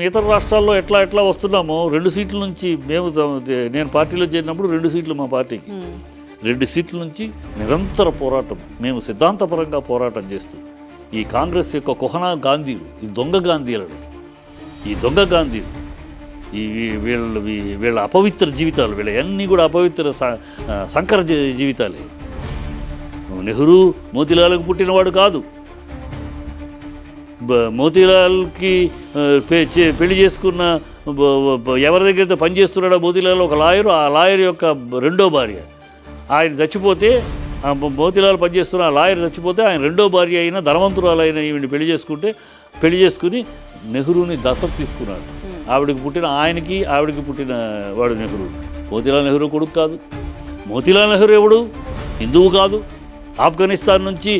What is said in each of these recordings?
ఇతర రాష్ట్రాల్లో ఎట్లా వస్తున్నామో 2 సీట్ల నుంచి నేను పార్టీలో చేరినప్పుడు 2 సీట్లు మా పార్టీకి 2 సీట్ల నుంచి నిరంతర పోరాటం మేము సిద్ధాంతపరంగా పోరాటం చేస్తూ ఈ కాంగ్రెస్ యొక్క కుహనా గాంధీలు ఈ దొంగ గాంధీలను ఈ దొంగ గాంధీలు వీళ్ళ అపవిత్ర జీవితాలు వీళ్ళన్నీ కూడా అపవిత్ర సంకర జీవితాలే. నెహ్రూ మోతీలాల్కి పుట్టినవాడు కాదు. మోతీలాల్కి పెళ్లి చేసుకున్న ఎవరి దగ్గర పనిచేస్తున్నాడో మోతీలాల్ ఒక లాయరు, ఆ లాయర్ యొక్క రెండో భార్య. ఆయన చచ్చిపోతే మోతీలాల్ పనిచేస్తున్న ఆ లాయర్ చచ్చిపోతే ఆయన రెండో భార్య అయిన ధనవంతురాలైన ఈవిని పెళ్లి చేసుకుని నెహ్రూని దత్తత తీసుకున్నాడు. ఆవిడకి పుట్టిన వాడు నెహ్రూ. మోతీలాల్ నెహ్రూ కొడుకు కాదు. మోతీలాల్ నెహ్రూ ఎవడు? హిందువు కాదు. ఆఫ్ఘనిస్తాన్ నుంచి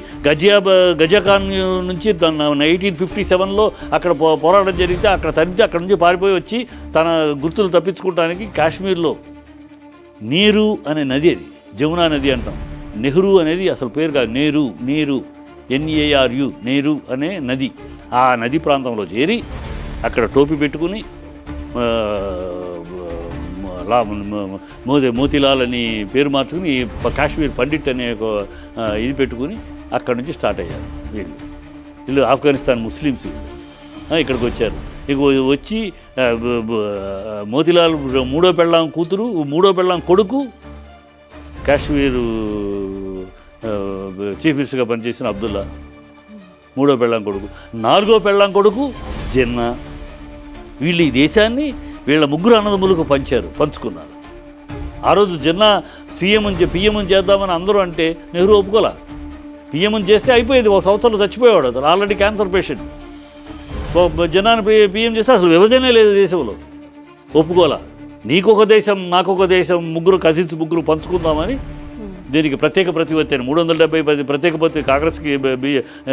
గజాఖాన్ నుంచి 1857లో అక్కడ పోరాటం జరిగితే అక్కడ అక్కడి నుంచి పారిపోయి వచ్చి తన గుర్తులు తప్పించుకోవడానికి కాశ్మీర్లో నీరు అనే నది, అది జమునా నది అంటాం. నెహ్రూ అనేది అసలు పేరు కాదు, నీరు NARU నేరు అనే నది. ఆ నది ప్రాంతంలో చేరి అక్కడ టోపీ పెట్టుకుని మోతీలాల్ అని పేరు మార్చుకుని కాశ్మీర్ పండిట్ అనే ఒక ఇది పెట్టుకుని అక్కడి నుంచి స్టార్ట్ అయ్యారు వీళ్ళు ఆఫ్ఘనిస్తాన్ ముస్లిమ్స్ ఇక్కడికి వచ్చారు. ఇక వచ్చి మోతీలాల్ మూడో పెళ్ళాం కూతురు, మూడో పెళ్ళాం కొడుకు కాశ్మీరు చీఫ్ మినిస్టర్గా పనిచేసిన అబ్దుల్లా మూడో పెళ్ళాం కొడుకు. నాలుగో పెళ్ళాం కొడుకు జిన్నా. వీళ్ళు ఈ దేశాన్ని వీళ్ళ ముగ్గురు అన్నదమ్ములకు పంచుకున్నారు. ఆ రోజు జిన్నా పిఎం చేద్దామని అందరూ అంటే నెహ్రూ ఒప్పుకోలే. పిఎం చేస్తే అయిపోయేది, 1 సంవత్సరంలో చచ్చిపోయేవాడు. అతను ఆల్రెడీ క్యాన్సర్ పేషెంట్. జిన్నాని పిఎం చేస్తే అసలు విభజనే లేదు దేశంలో. ఒప్పుకోలే. నీకొక దేశం నాకొక దేశం, ముగ్గురు కజిన్స్ ముగ్గురు పంచుకుందామని దీనికి ప్రత్యేక ప్రతిపత్తి అని 370 ప్రత్యేక ప్రతి కాంగ్రెస్కి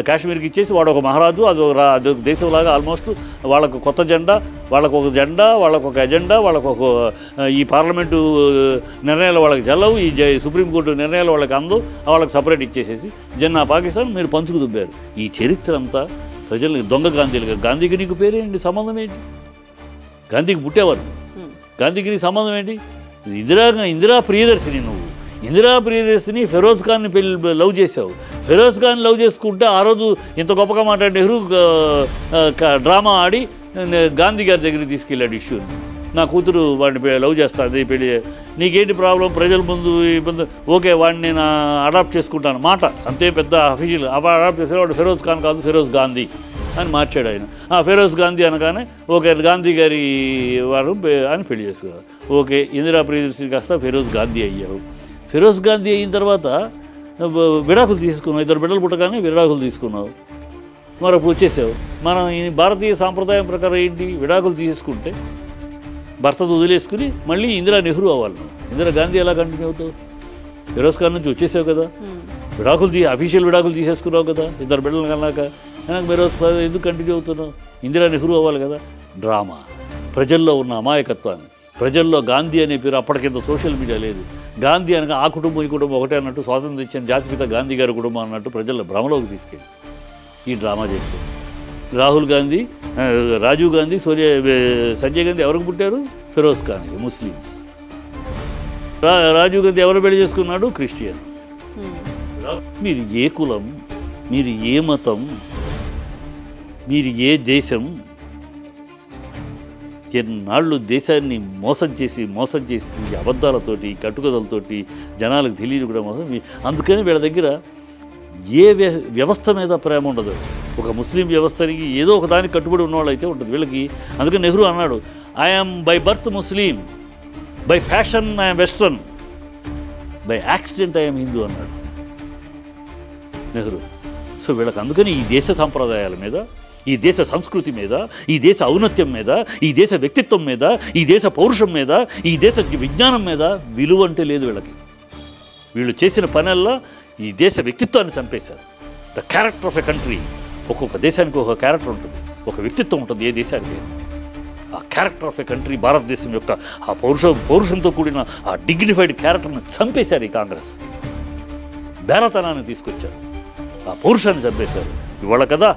కాశ్మీర్కి ఇచ్చేసి వాడు ఒక మహారాజు, అదొక దేశంలాగా ఆల్మోస్ట్. వాళ్ళకు కొత్త జెండా, వాళ్ళకొక జెండా, వాళ్ళకొక ఎజెండా, వాళ్ళకొక ఈ పార్లమెంటు నిర్ణయాలు వాళ్ళకి చెల్లవు, ఈ సుప్రీంకోర్టు నిర్ణయాలు వాళ్ళకి అందవు, వాళ్ళకి సపరేట్ ఇచ్చేసేసి జిన్నా పాకిస్తాన్ మీరు పంచుకు దుబ్బారు. ఈ చరిత్ర అంతా ప్రజలు దొంగ గాంధీలుగా. గాంధీకి నీకు పేరేంటి, సంబంధం ఏంటి? గాంధీకి పుట్టేవారు. గాంధీకి నీకు సంబంధం ఏంటి? ఇందిరా ప్రియదర్శిని. నువ్వు ఇందిరా ప్రియదర్శిని ఫెరోజ్ ఖాన్ని లవ్ చేసావు. ఫెరోజ్ ఖాన్ లవ్ చేసుకుంటే ఆ రోజు ఇంత గొప్పగా మాట్లాడి నెహ్రూ డ్రామా ఆడి గాంధీ గారి దగ్గరికి తీసుకెళ్ళాడు ఇష్యూని. నా కూతురు వాడిని లవ్ చేస్తుంది, పెళ్ళి, నీకేంటి ప్రాబ్లం? ప్రజల ముందు ఇబ్బంది, ఓకే వాడిని నేను అడాప్ట్ చేసుకుంటాను మాట, అంతే పెద్ద అఫీషియల్. అడాప్ట్ చేశాడు. వాడు ఫెరోజ్ ఖాన్ కాదు, ఫెరోజ్ గాంధీ అని మార్చాడు ఆయన. ఫెరోజ్ గాంధీ అనగానే ఓకే గాంధీ గారి వారు అని పెళ్లి చేసుకున్నారు. ఓకే ఇందిరా ప్రియదర్శిని కాస్త ఫెరోజ్ గాంధీ అయ్యావు. ఫెరోజ్ గాంధీ అయిన తర్వాత విడాకులు తీసుకున్నావు. 2 బిడ్డలు పుట్టగానే విడాకులు తీసుకున్నావు. మరి అప్పుడు వచ్చేసావు. మనం ఈ భారతీయ సాంప్రదాయం ప్రకారం ఏంటి, విడాకులు తీసుకుంటే భర్తను వదిలేసుకుని మళ్ళీ ఇందిరా నెహ్రూ అవ్వాలి. ఇందిరా గాంధీ ఎలా కంటిన్యూ అవుతావు? ఫెరోజ్ ఖాన్ నుంచి వచ్చేసావు కదా, అఫీషియల్ విడాకులు తీసేసుకున్నావు కదా 2 బిడ్డలు కన్నాక. ఫెరోజ్ ఎందుకు కంటిన్యూ అవుతున్నావు? ఇందిరా నెహ్రూ అవ్వాలి కదా. డ్రామా. ప్రజల్లో ఉన్న అమాయకత్వాన్ని, ప్రజల్లో గాంధీ అనే పేరు అప్పటికింత సోషల్ మీడియా లేదు. గాంధీ అనగా ఆ కుటుంబం ఈ కుటుంబం ఒకటే అన్నట్టు, స్వాతంత్రం ఇచ్చిన జాతిపిత గాంధీ గారి కుటుంబం అన్నట్టు ప్రజల భ్రమలోకి తీసుకెళ్ళి ఈ డ్రామా చేస్తారు. రాహుల్ గాంధీ, రాజీవ్ గాంధీ, సంజయ్ గాంధీ ఎవరికి పుట్టారు? ఫెరోజ్ ఖాన్, ముస్లిమ్స్. రాజీవ్ గాంధీ ఎవరు పెళ్లి చేసుకున్నాడు? క్రిస్టియన్. మీరు ఏ కులం, మీరు ఏ మతం, మీరు ఏ దేశం? ఎన్నాళ్ళు దేశాన్ని మోసం చేసి అబద్ధాలతోటి కట్టుకథలతోటి జనాలకు తెలియదు కూడా మోసం. అందుకని వీళ్ళ దగ్గర ఏ వ్యవస్థ మీద ప్రేమ ఉండదు. ఒక ముస్లిం వ్యవస్థకి ఏదో ఒక దానికి కట్టుబడి ఉన్నవాళ్ళు అయితే ఉంటుంది వీళ్ళకి. అందుకని నెహ్రూ అన్నాడు, I'm by birth Muslim, by fashion I'm western, by accident I'm Hindu అన్నాడు నెహ్రూ. సో వీళ్ళకి అందుకని ఈ దేశ సాంప్రదాయాల మీద, ఈ దేశ సంస్కృతి మీద, ఈ దేశ ఔన్నత్యం మీద, ఈ దేశ వ్యక్తిత్వం మీద, ఈ దేశ పౌరుషం మీద, ఈ దేశ విజ్ఞానం మీద విలువ అంటే లేదు వీళ్ళకి. వీళ్ళు చేసిన పనల్లా ఈ దేశ వ్యక్తిత్వాన్ని చంపేశారు. The character of a country. ఒక్కొక్క దేశానికి ఒక క్యారెక్టర్ ఉంటుంది, ఒక వ్యక్తిత్వం ఉంటుంది ఏ దేశానికి. ఆ క్యారెక్టర్ ఆఫ్ ఎ కంట్రీ, భారతదేశం యొక్క ఆ పౌరుషంతో కూడిన ఆ డిగ్నిఫైడ్ క్యారెక్టర్ని చంపేశారు ఈ కాంగ్రెస్. బేరతనాన్ని తీసుకొచ్చారు, ఆ పౌరుషాన్ని చంపేశారు. ఇవాళ కదా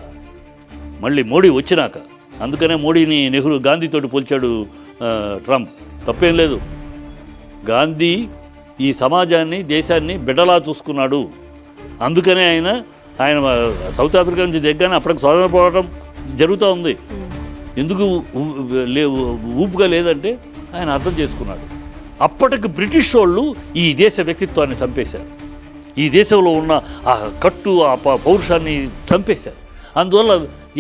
మళ్ళీ మోడీ వచ్చినాక అందుకనే మోడీని నెహ్రూ గాంధీతోటి పోల్చాడు ట్రంప్. తప్పేం లేదు. గాంధీ ఈ సమాజాన్ని దేశాన్ని బిడ్డలా చూసుకున్నాడు. అందుకనే ఆయన సౌత్ ఆఫ్రికా నుంచి దిగ్గానే అప్పటికి స్వాతంత్ర పోరాటం జరుగుతూ ఉంది. ఎందుకు ఊపుగా లేదంటే ఆయన అర్థం చేసుకున్నాడు. అప్పటికి బ్రిటిష్ వాళ్ళు ఈ దేశ వ్యక్తిత్వాన్ని చంపేశారు. ఈ దేశంలో ఉన్న ఆ కట్టు ఆ పౌరుషాన్ని చంపేశారు. అందువల్ల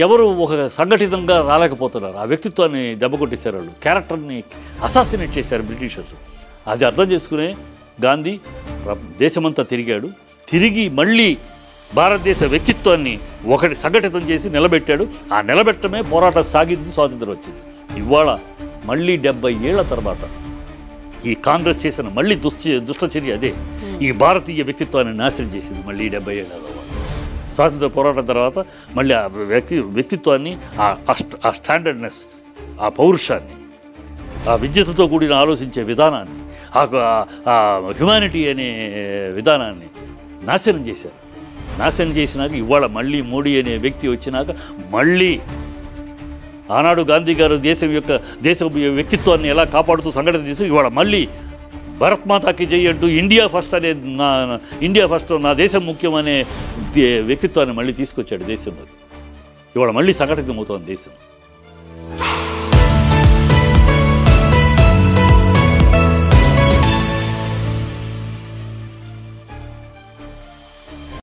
ఎవరు ఒక సంఘటితంగా రాలేకపోతున్నారు. ఆ వ్యక్తిత్వాన్ని దెబ్బకొట్టేశారు. వాళ్ళు క్యారెక్టర్ని అసాసినేట్ చేశారు బ్రిటిషర్స్. అది అర్థం చేసుకునే గాంధీ దేశమంతా తిరిగాడు. తిరిగి మళ్ళీ భారతదేశ వ్యక్తిత్వాన్ని ఒకటి సంఘటితం చేసి నిలబెట్టాడు. ఆ నిలబెట్టమే పోరాటం సాగింది, స్వాతంత్రం వచ్చింది. ఇవాళ మళ్ళీ 70 ఏళ్ల తర్వాత ఈ కాంగ్రెస్ చేసిన మళ్ళీ దుష్టచర్య అదే. ఈ భారతీయ వ్యక్తిత్వాన్ని నాశనం చేసింది మళ్ళీ 70 ఏళ్ల తర్వాత. స్వాతంత్ర పోరాటం తర్వాత మళ్ళీ ఆ వ్యక్తిత్వాన్ని, ఆ స్టాండర్డ్నెస్, ఆ పౌరుషాన్ని, ఆ విద్యతో కూడిన ఆలోచించే విధానాన్ని, ఆ హ్యుమానిటీ అనే విధానాన్ని నాశనం చేశారు. నాశనం చేసినాక ఇవాళ మళ్ళీ మోడీ అనే వ్యక్తి వచ్చినాక మళ్ళీ ఆనాడు గాంధీ గారు దేశ వ్యక్తిత్వాన్ని ఎలా కాపాడుతూ సంఘటన చేసి ఇవాళ మళ్ళీ భారత్ మాతాకి జై అంటూ ఇండియా ఫస్ట్ నా దేశం ముఖ్యం అనే వ్యక్తిత్వాన్ని మళ్ళీ తీసుకొచ్చాడు దేశంలోకి. ఇవాళ మళ్ళీ సంఘటితమవుతోంది దేశం.